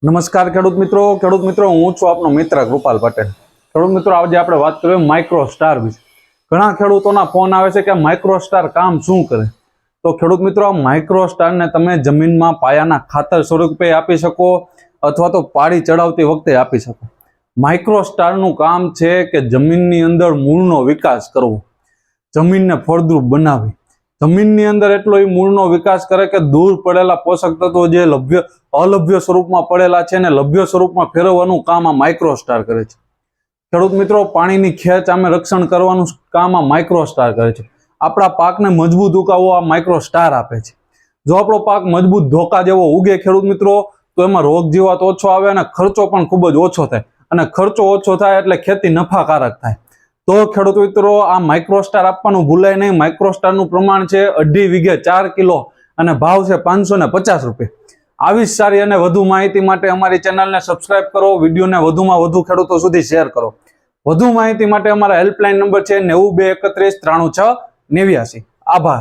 નમસ્કાર ખેડૂત મિત્રો હું છું આપનો મિત્ર કૃપાલ પટેલ। ખેડૂત મિત્રો આજે આપણે વાત કરીએ માઇક્રો સ્ટાર વિશે। ઘણા ખેડૂતોના ફોન આવે છે કે માઇક્રો સ્ટાર કામ શું કરે। તો ખેડૂત મિત્રો આ માઇક્રો સ્ટારને તમે જમીનમાં પાયાના ખાતર સ્વરૂપે આપી શકો અથવા તો પાડી ચડાવતી વખતે આપી શકો। માઇક્રો સ્ટારનું કામ છે કે જમીનની અંદર મૂળનો વિકાસ કરવો, જમીનને ફળદ્રુપ બનાવી, જમીનની અંદર એટલો એ મૂળનો વિકાસ કરે કે દૂર પડેલા પોષક તત્વો જે અલભ્ય સ્વરૂપમાં પડેલા છે ને લભ્ય સ્વરૂપમાં ફેરવવાનું કામ આ માઇક્રો સ્ટાર કરે છે। ખેડૂત મિત્રો પાણીની ખેંચ સામે રક્ષણ કરવાનું કામ આ માઇક્રો સ્ટાર કરે છે। આપણા પાકને મજબૂત ઉગાવો આ માઇક્રો સ્ટાર આપે છે। જો આપણો પાક મજબૂત ધોકા જેવો ઉગે ખેડૂત મિત્રો તો એમાં રોગ જીવાત ઓછો આવે અને ખર્ચો પણ ખૂબ જ ઓછો થાય, અને ખર્ચો ઓછો થાય એટલે ખેતી નફાકારક થાય। તો ખેડૂત મિત્રો આ માઇક્રો સ્ટાર આપવાનું ભૂલાય નહીં। માઇક્રો સ્ટારનું પ્રમાણ છે 2.5 વીઘે 4 કિલો અને ભાવ છે 550 રૂપિયા। આવી જ સારી અને વધુ માહિતી માટે અમારી ચેનલને સબસ્ક્રાઇબ કરો, વિડીયોને વધુમાં વધુ ખેડૂતો સુધી શેર કરો। વધુ માહિતી માટે અમારા હેલ્પલાઇન નંબર છે 9231 93 6 89। આભાર।